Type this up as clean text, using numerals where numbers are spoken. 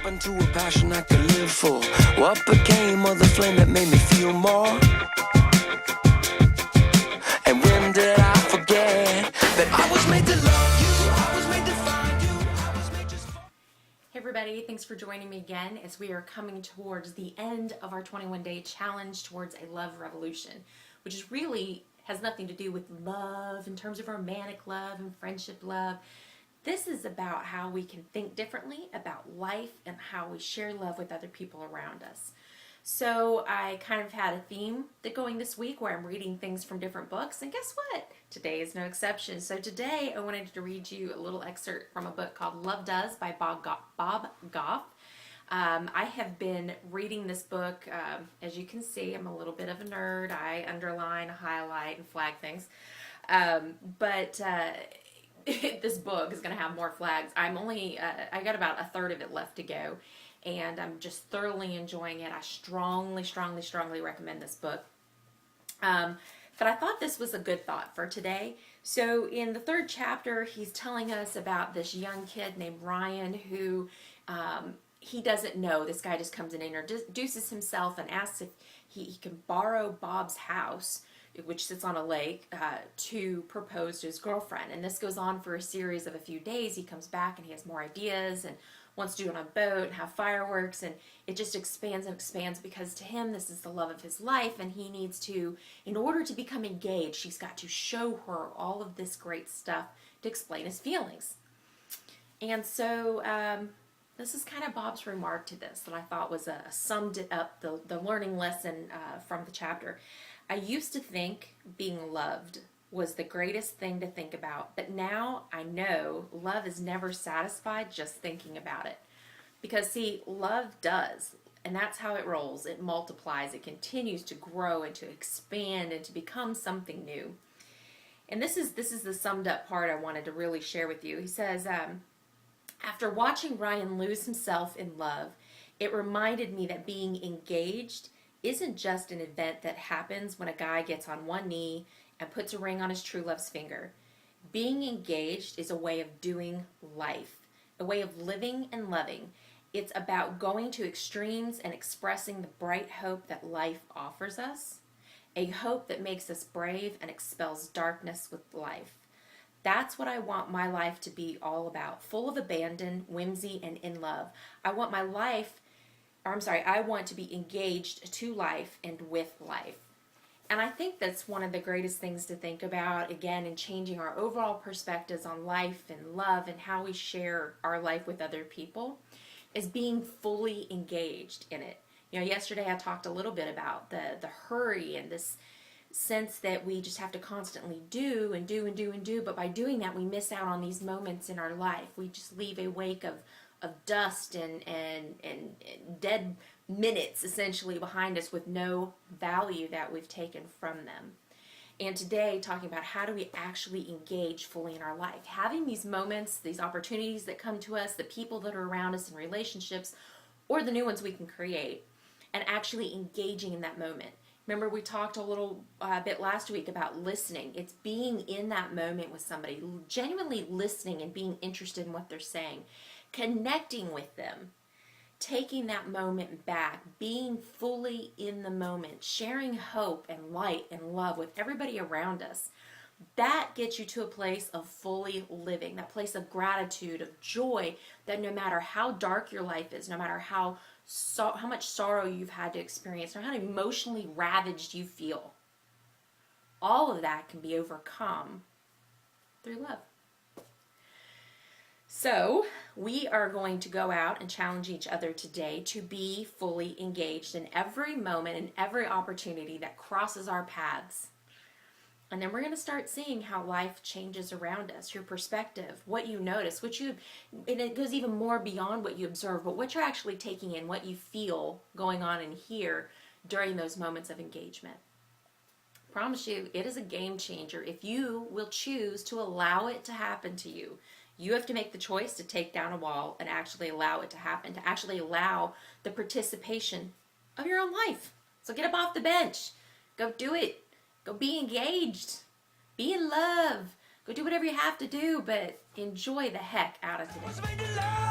happened to a passion I could live for? What became of the flame that made me feel more? And when did I forget that I was made to love you, I was made to find you, I was made just for... Hey everybody, thanks for joining me again as we are coming towards the end of our 21-day challenge towards a love revolution, which is really has nothing to do with love in terms of romantic love and friendship love. This is about how we can think differently about life and how we share love with other people around us. So I kind of had a theme going this week where I'm reading things from different books, and guess what? Today is no exception. So today I wanted to read you a little excerpt from a book called Love Does by Bob Goff. I have been reading this book. As you can see, I'm a little bit of a nerd. I underline, highlight, and flag things. This book is going to have more flags. I got about a third of it left to go, and I'm just thoroughly enjoying it. I strongly recommend this book. But I thought this was a good thought for today. So in the third chapter, he's telling us about this young kid named Ryan who he doesn't know. This guy just comes in and introduces himself and asks if he can borrow Bob's house, which sits on a lake, to propose to his girlfriend. And this goes on for a series of a few days. He comes back and he has more ideas and wants to do it on a boat and have fireworks, and it just expands and expands because to him this is the love of his life, and he needs to, in order to become engaged, he's got to show her all of this great stuff to explain his feelings. And so this is kind of Bob's remark to this that I thought was summed it up, the learning lesson from the chapter. I used to think being loved was the greatest thing to think about, but now I know love is never satisfied just thinking about it. Because see, love does, and that's how it rolls. It multiplies, it continues to grow and to expand and to become something new. And this is the summed up part I wanted to really share with you. He says, after watching Ryan lose himself in love, it reminded me that being engaged isn't just an event that happens when a guy gets on one knee and puts a ring on his true love's finger. Being engaged is a way of doing life, a way of living and loving. It's about going to extremes and expressing the bright hope that life offers us, a hope that makes us brave and expels darkness with life. That's what I want my life to be all about, full of abandon, whimsy, and in love. I want to be engaged to life and with life. And I think that's one of the greatest things to think about, again, in changing our overall perspectives on life and love and how we share our life with other people, is being fully engaged in it. You know, yesterday I talked a little bit about the hurry and this sense that we just have to constantly do, but by doing that we miss out on these moments in our life. We just leave a wake of dust and dead minutes essentially behind us with no value that we've taken from them. And today, talking about how do we actually engage fully in our life, having these moments, these opportunities that come to us, the people that are around us in relationships, or the new ones we can create, and actually engaging in that moment. Remember, we talked a little bit last week about listening. It's being in that moment with somebody, genuinely listening and being interested in what they're saying, connecting with them, taking that moment back, being fully in the moment, sharing hope and light and love with everybody around us. That gets you to a place of fully living, that place of gratitude, of joy, that no matter how dark your life is, no matter how much sorrow you've had to experience, or how emotionally ravaged you feel, all of that can be overcome through love. So we are going to go out and challenge each other today to be fully engaged in every moment and every opportunity that crosses our paths. And then we're going to start seeing how life changes around us, your perspective, what you notice, and it goes even more beyond what you observe, but what you're actually taking in, what you feel going on in here during those moments of engagement. I promise you, it is a game changer if you will choose to allow it to happen to you. You have to make the choice to take down a wall and actually allow it to happen, to actually allow the participation of your own life. So get up off the bench. Go do it. Go be engaged. Be in love. Go do whatever you have to do, but enjoy the heck out of today.